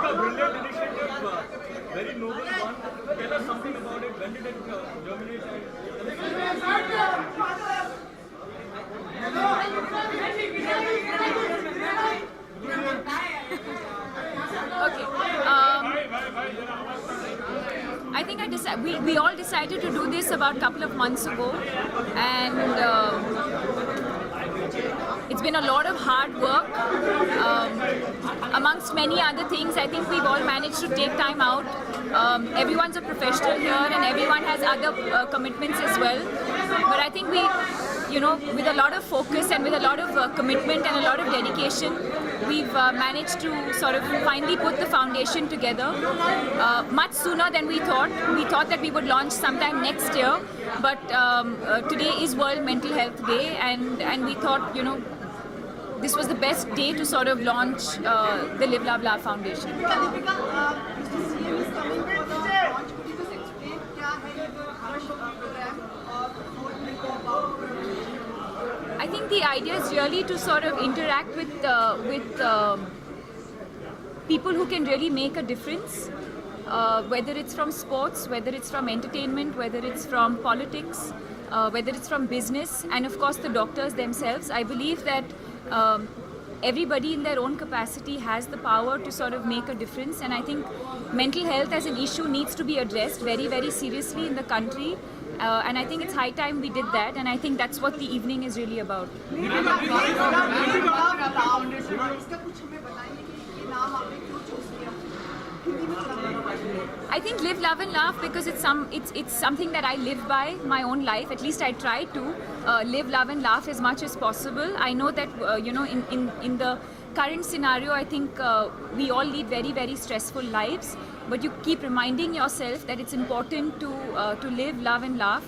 a brilliant initiative, very noble one. Tell us something about it. When did it germinate? Okay. I think we all decided to do this about a couple of months ago, and it's been a lot of hard work. Amongst many other things, I think we've all managed to take time out. Everyone's a professional here, and everyone has other commitments as well. But I think we, with a lot of focus and with a lot of commitment and a lot of dedication, we've managed to sort of finally put the foundation together much sooner than we thought. We thought that we would launch sometime next year, but today is World Mental Health Day, and we thought, this was the best day to sort of launch the Live Love Laugh Foundation. Mr. CM is coming for the launch. Could you just explain क्या है ये Bharat program और what will go about? I think the idea is really to sort of interact with people who can really make a difference, whether it's from sports, whether it's from entertainment, whether it's from politics, whether it's from business, and of course the doctors themselves. I believe that everybody in their own capacity has the power to sort of make a difference, and I think mental health as an issue needs to be addressed very, very seriously in the country. And I think it's high time we did that, and I think that's what the evening is really about. I think Live, Love and Laugh because it's something that I live by my own life. At least I try to live, love and laugh as much as possible. I know that in the current scenario, I think we all lead very, very stressful lives. But you keep reminding yourself that it's important to live, love and laugh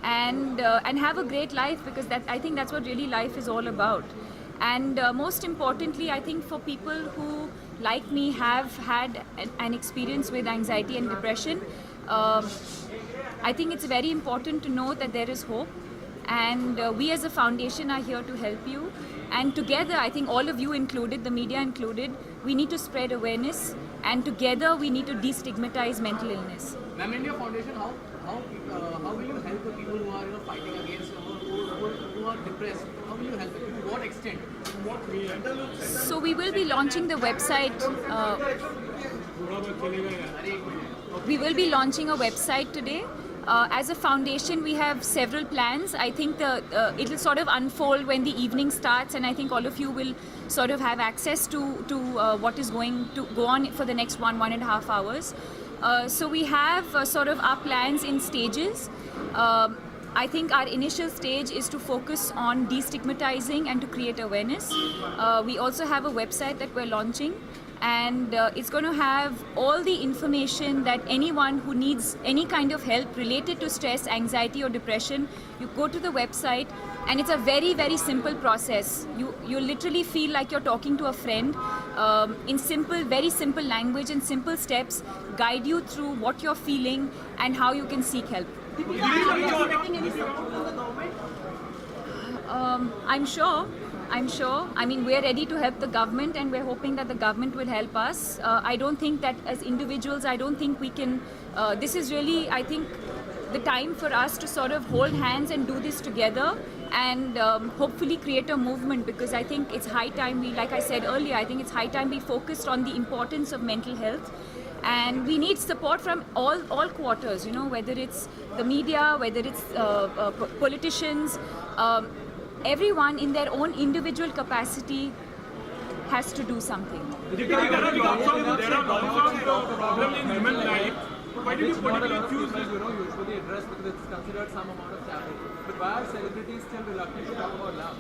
and have a great life, because I think that's what really life is all about. And most importantly, I think for people who, like me, have had an experience with anxiety and depression, I think it's very important to know that there is hope. And we as a foundation are here to help you. And together, I think all of you included, the media included, we need to spread awareness. And together, we need to destigmatize mental illness. Ma'am, in your foundation, how will you help the people who are fighting against or who are depressed? How will you help them? To what extent? What way? So we will be launching the website. We will be launching a website today. As a foundation, we have several plans. I think it will sort of unfold when the evening starts, and I think all of you will sort of have access to what is going to go on for the next 1.5 hours. So we have sort of our plans in stages. I think our initial stage is to focus on destigmatizing and to create awareness. We also have a website that we're launching, and it's going to have all the information that anyone who needs any kind of help related to stress, anxiety or depression, you go to the website, and it's a very, very simple process. You literally feel like you're talking to a friend in simple, very simple language and simple steps, guide you through what you're feeling and how you can seek help. Are you expecting any support from the government? I'm sure. I mean, we're ready to help the government, and we're hoping that the government will help us. I don't think that as individuals, I don't think we can, this is really, I think, the time for us to sort of hold hands and do this together and hopefully create a movement, because I think it's high time we, like I said earlier, I think it's high time we focused on the importance of mental health. And we need support from all quarters, whether it's the media, whether it's politicians, everyone in their own individual capacity has to do something. There are lots of problems in human life. Why did you particularly choose this? Usually addressed because it's considered some amount of taboo. But why are celebrities still reluctant to talk about love?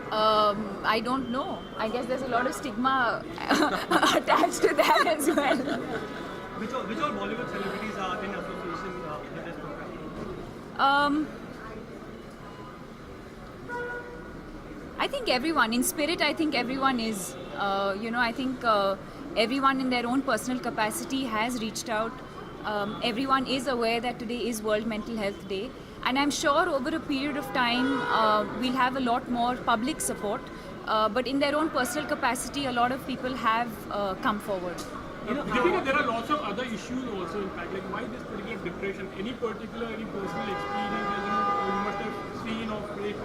I don't know. I guess there's a lot of stigma attached to that as well. Which all Bollywood celebrities are in association with this program? I think everyone, in spirit, I think everyone is, I think everyone in their own personal capacity has reached out. Everyone is aware that today is World Mental Health Day. And I'm sure over a period of time, we'll have a lot more public support. but in their own personal capacity, a lot of people have come forward. Deepika, there are lots of other issues also. In fact, like why this particular depression? Any personal experience that you must have seen or faced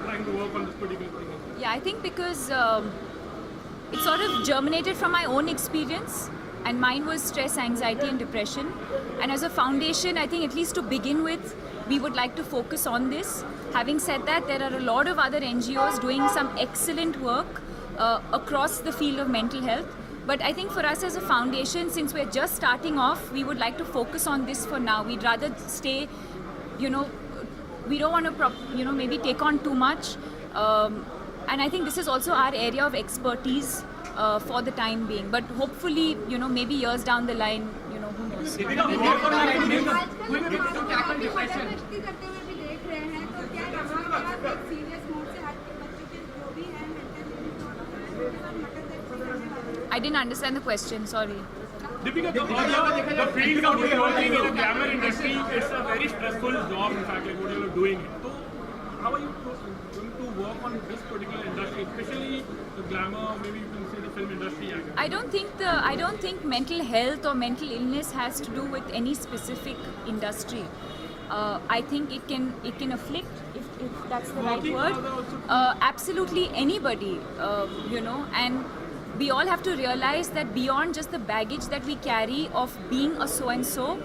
trying to work on this particular thing? Yeah, I think because it sort of germinated from my own experience, and mine was stress, anxiety, and depression. And as a foundation, I think at least to begin with, we would like to focus on this. Having said that, there are a lot of other NGOs doing some excellent work across the field of mental health. But I think for us as a foundation, since we're just starting off, we would like to focus on this for now. We'd rather stay, we don't want to, maybe take on too much. And I think this is also our area of expertise for the time being. But hopefully, maybe years down the line, who knows. I didn't understand the question, sorry. Deepika, the field of working in the glamour industry is a very stressful job, in fact, like what you are doing. So, how are you going to work on this particular industry, especially the glamour, maybe you can say the film industry? I don't think mental health or mental illness has to do with any specific industry. I think it can afflict, if that's the right word, absolutely anybody, and we all have to realize that beyond just the baggage that we carry of being a so-and-so,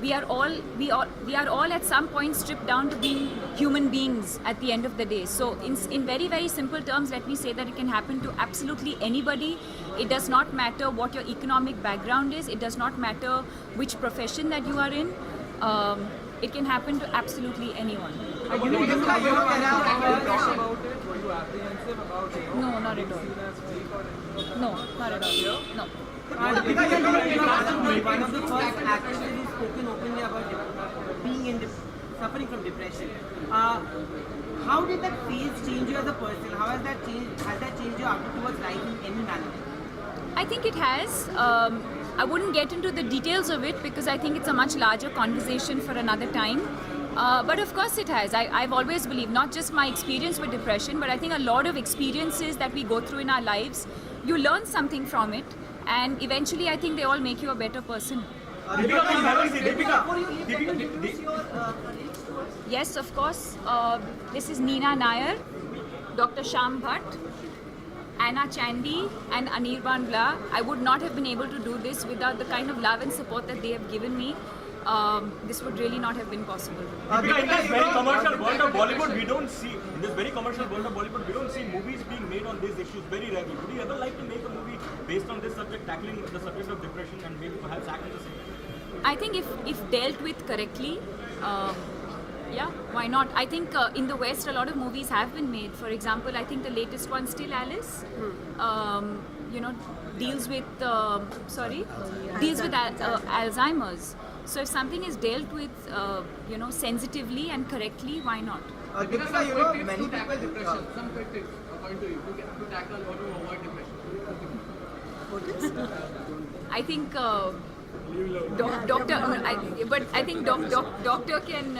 we are all at some point stripped down to being human beings at the end of the day. So in very, very simple terms, let me say that it can happen to absolutely anybody. It does not matter what your economic background is. It does not matter which profession that you are in. It can happen to absolutely anyone. Talk about it? Were you apprehensive about it? No, not at all. No, not at all. No. One of the first actors who's spoken openly about being suffering from depression. How did that phase change you as a person? How has that changed your outlook towards life in any manner? I think it has. I wouldn't get into the details of it because I think it's a much larger conversation for another time. But of course it has. I've always believed, not just my experience with depression, but I think a lot of experiences that we go through in our lives, you learn something from it, and eventually I think they all make you a better person. Yes, of course. This is Neena Nair, Dr. Sham Bhatt, Anna Chandy, and Anirban Bla. I would not have been able to do this without the kind of love and support that they have given me. This would really not have been possible. In this very commercial world of Bollywood, we don't see movies being made on these issues very rarely. Would you ever like to make a movie based on this subject, tackling the subject of depression, and maybe perhaps act in the same? I think if dealt with correctly, yeah, why not? I think in the West, a lot of movies have been made. For example, I think the latest one, Still Alice, deals with Alzheimer's. So if something is dealt with, sensitively and correctly, why not? Deepika, many people depression. Some quick tips according to you to tackle or to avoid depression. I think doctor can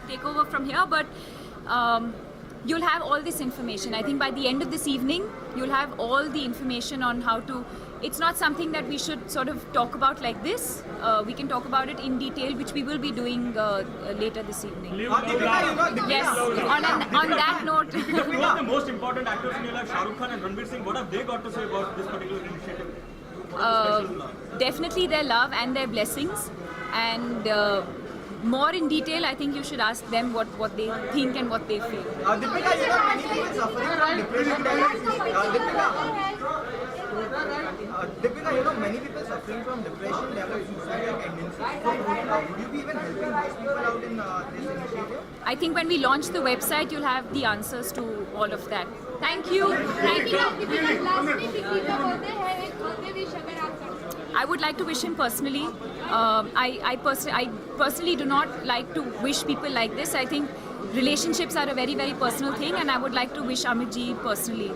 take over from here. But you'll have all this information. I think by the end of this evening, you'll have all the information on how to. It's not something that we should sort of talk about like this. We can talk about it in detail, which we will be doing later this evening. Yes, on that note. Two of the most important actors in your life, Shah Rukh Khan and Ranveer Singh, what have they got to say about this particular initiative? Definitely their love and their blessings. And more in detail, I think you should ask them what they think and what they feel. Deepika, many people suffering from depression develop suicidal tendencies. Would you be even helping those people out in this initiative? I think when we launch the website, you'll have the answers to all of that. Thank you. I would like to wish him personally. I personally do not like to wish people like this. I think relationships are a very, very personal thing, and I would like to wish Amit ji personally.